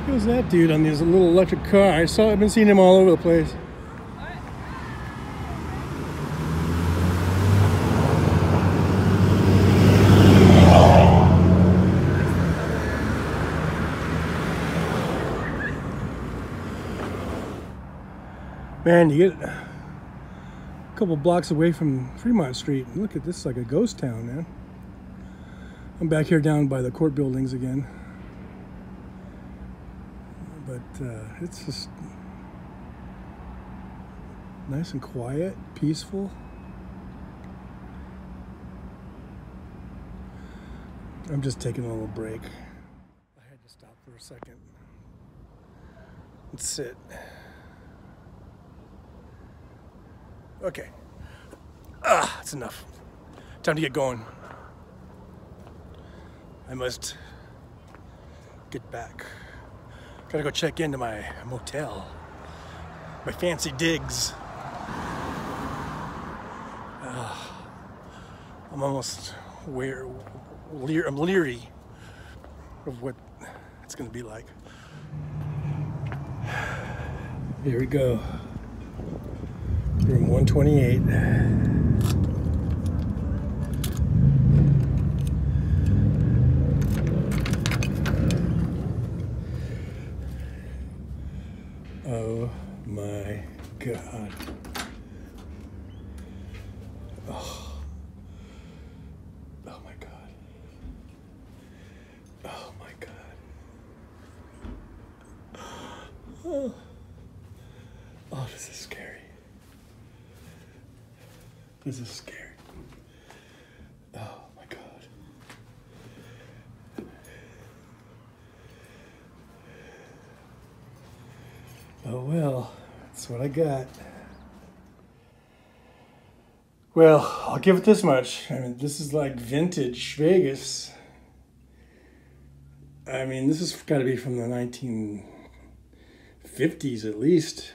Who's that dude on this little electric car? I've been seeing him all over the place. Man, you get a couple blocks away from Fremont Street. Look at this, like a ghost town, man. I'm back here down by the court buildings again. But it's just nice and quiet, peaceful. I'm just taking a little break. I had to stop for a second and sit. Okay. That's enough. Time to get going. I must get back. Gotta go check into my motel. My fancy digs. I'm almost I'm leery of what it's gonna be like. Here we go. Room 128. Oh my God. Oh. Oh my God. Oh my God. Oh. Oh, this is scary. This is scary. Oh my God. Oh well, that's what I got. Well, I'll give it this much. I mean, this is like vintage Vegas. I mean, this has got to be from the 1950s at least.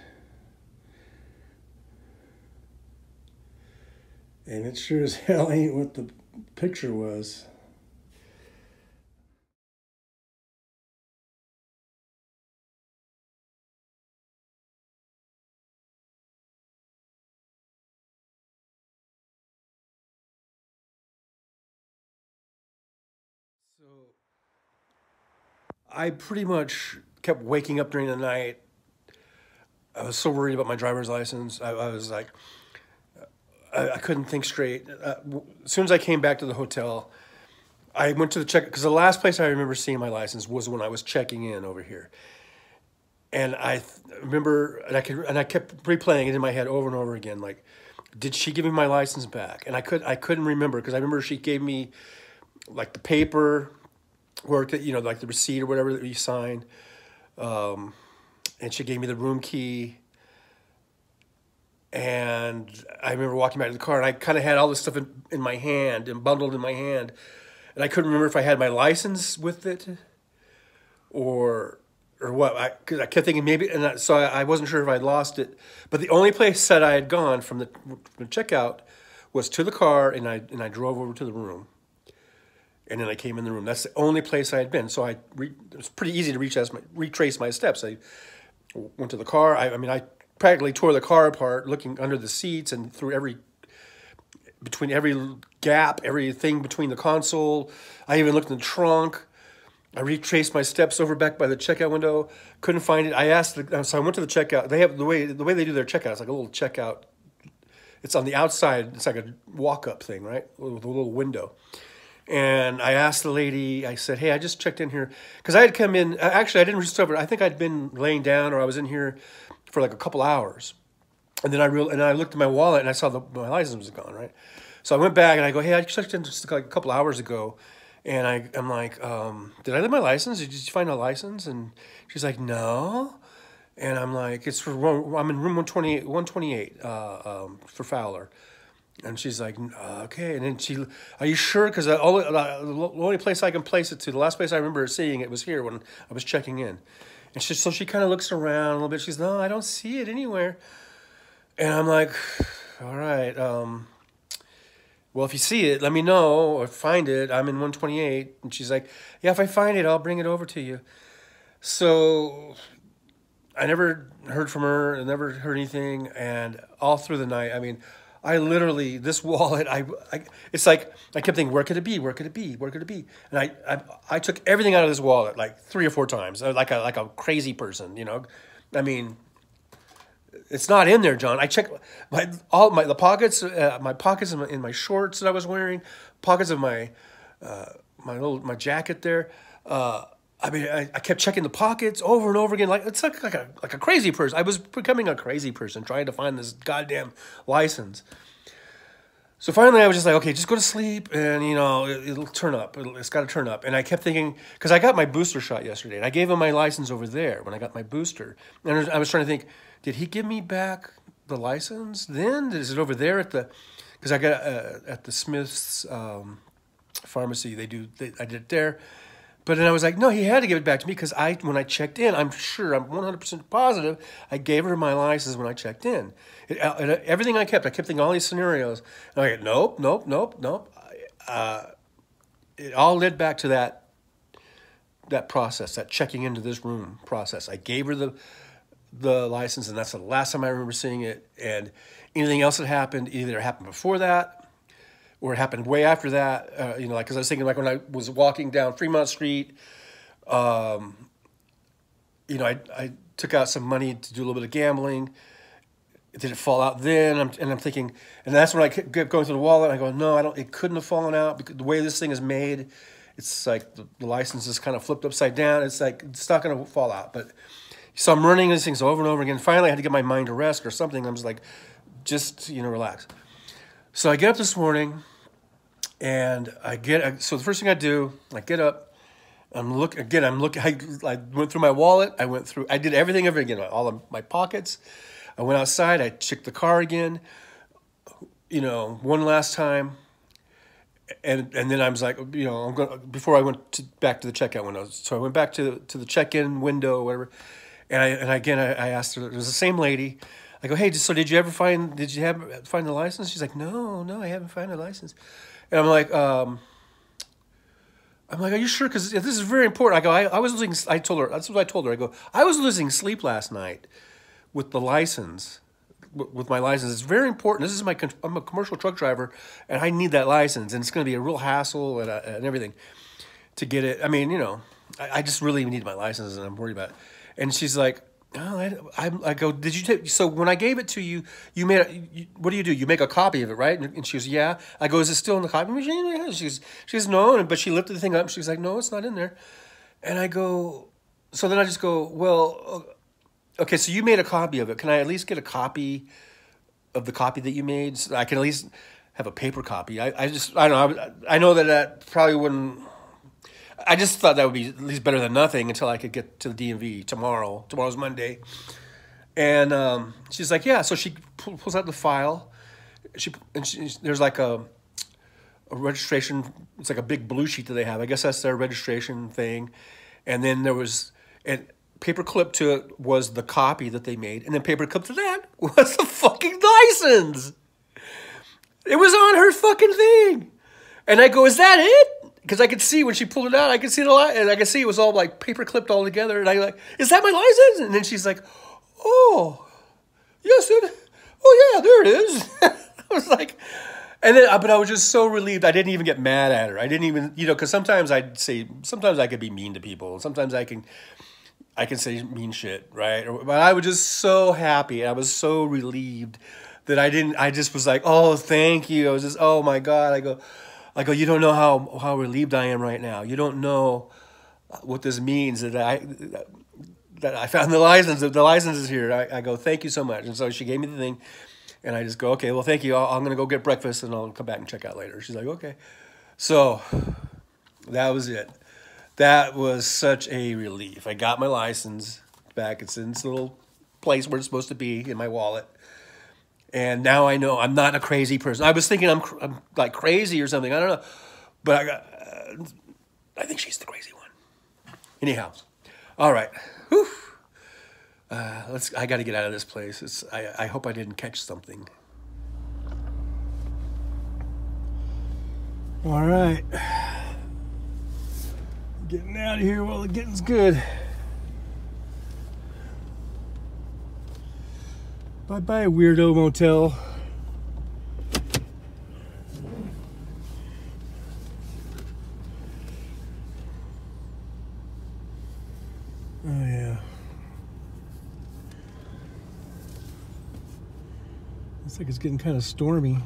And it sure as hell ain't what the picture was. So I pretty much kept waking up during the night. I was so worried about my driver's license. I was like, I couldn't think straight. As soon as I came back to the hotel, I went to the check, because the last place I remember seeing my license was when I was checking in over here. And I remember, and I kept replaying it in my head over and over again, like, did she give me my license back? And I couldn't remember, because I remember she gave me like the paper, or like the receipt or whatever that you signed, and she gave me the room key. And I remember walking back to the car, and I kind of had all this stuff in my hand and bundled in my hand, and I couldn't remember if I had my license with it or what. Because I kept thinking maybe, and so I wasn't sure if I'd lost it. But the only place that I had gone from the checkout was to the car, and I drove over to the room, and then I came in the room. That's the only place I had been. So it was pretty easy to retrace my steps. I went to the car. I mean, I practically tore the car apart, looking under the seats and through between every gap, everything between the console. I even looked in the trunk. I retraced my steps over back by the checkout window. Couldn't find it. So I went to the checkout. They have the way they do their checkout. It's like a little checkout. It's on the outside. It's like a walk-up thing, right, with a little window. And I asked the lady, I said, hey, I just checked in here. Because I had come in, actually, I didn't discover, I think I'd been laying down, or I was in here for like a couple hours. And then I looked at my wallet, and I saw my license was gone, right? So I went back, and I go, hey, I checked in just like a couple hours ago. And I'm like, did I leave my license? Did you find a license? And she's like, no. And I'm like, I'm in room 128 for Fowler. And she's like, okay. And then are you sure? Because the only place I can place it to, the last place I remember seeing it was here when I was checking in. And so she kind of looks around a little bit. She's, no, I don't see it anywhere. And I'm like, all right. Well, if you see it, let me know, or find it. I'm in 128. And she's like, yeah, if I find it, I'll bring it over to you. So I never heard from her. I never heard anything. And all through the night, I mean, I literally, this wallet, it's like, I kept thinking, where could it be? Where could it be? Where could it be? And I took everything out of this wallet like 3 or 4 times, like a crazy person, you know? I mean, it's not in there, John. I checked the pockets, my pockets in my shorts that I was wearing, pockets of my my jacket there. I mean, I kept checking the pockets over and over again. Like it's like a crazy person. I was becoming a crazy person trying to find this goddamn license. So finally, I was just like, okay, just go to sleep, and you know, it'll turn up. It's got to turn up. And I kept thinking, because I got my booster shot yesterday, and I gave him my license over there when I got my booster. And I was trying to think, did he give me back the license then? Is it over there at the? Because I got at the Smith's pharmacy. I did it there. But then I was like, no, he had to give it back to me because when I checked in, I'm 100% positive, I gave her my license when I checked in. Everything I kept thinking all these scenarios. And I go, nope. It all led back to that process, that checking into this room process. I gave her the license, and that's the last time I remember seeing it. And anything else that happened, either happened before that, or it happened way after that, you know, like, because I was thinking, like, when I was walking down Fremont Street, you know, I took out some money to do a little bit of gambling. Did it fall out then? And I'm thinking, and that's when I kept going through the wallet. I go, no, it couldn't have fallen out because the way this thing is made, it's like the license is kind of flipped upside down. It's like, it's not going to fall out. But so I'm running these things over and over again. Finally, I had to get my mind to rest or something. I'm just like, you know, relax. So I get up this morning. And so the first thing I do, I get up, I went through my wallet, I did everything over again, all of my pockets. I went outside, I checked the car again, you know, one last time. And then I was like, you know, before I went back to the checkout window. So I went back to the check-in window or whatever. And again, I asked her, it was the same lady. I go, hey, so did you find the license? She's like, no, I haven't found the license. And I'm like, are you sure? Because this is very important. I go, I was losing, I told her, that's what I told her. I go, I was losing sleep last night with the license, with my license. It's very important. I'm a commercial truck driver, and I need that license. And it's going to be a real hassle and everything to get it. I mean, you know, I just really need my license, and I'm worried about it. And she's like, oh, I go, did you take, so when I gave it to you, what do? You make a copy of it, right? And she goes, yeah. I go, is it still in the copy machine? Yeah. She goes, no, but she lifted the thing up, and she's like, no, it's not in there. And I go, so then I just go, well, okay, so you made a copy of it. Can I at least get a copy of the copy that you made? So I can at least have a paper copy. I don't know. I know that probably wouldn't, I just thought that would be at least better than nothing until I could get to the DMV tomorrow. Tomorrow's Monday. And she's like, yeah. So she pulls out the file. There's like a registration. It's like a big blue sheet that they have. I guess that's their registration thing. And then there was a paper clip to it was the copy that they made. And then paper clip to that was the fucking license. It was on her fucking thing. And I go, is that it? Because I could see when she pulled it out, I could see and I could see it was all like paper clipped all together. And I like, is that my license? And then she's like, oh, yes, oh yeah, there it is. I was like, but I was just so relieved. I didn't even get mad at her. I didn't even, you know, because sometimes I could be mean to people. Sometimes I can say mean shit, right? But I was just so happy. I was so relieved that I just was like, oh, thank you. I was just, oh my God. I go, you don't know how relieved I am right now. You don't know what this means that I found the license. The license is here. I go, thank you so much. And so she gave me the thing, and I just go, okay, well, thank you. I'm going to go get breakfast, and I'll come back and check out later. She's like, okay. So that was it. That was such a relief. I got my license back. It's in this little place where it's supposed to be in my wallet. And now I know I'm not a crazy person. I was thinking I'm like crazy or something. I don't know. But I think she's the crazy one. Anyhow. All right. Whew. I got to get out of this place. I hope I didn't catch something. All right. Getting out of here while the getting's good. Bye-bye, weirdo motel. Oh, yeah. Looks like it's getting kind of stormy.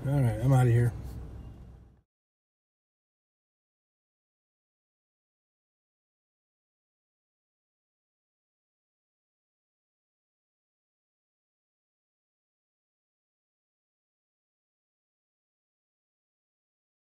All right, I'm out of here.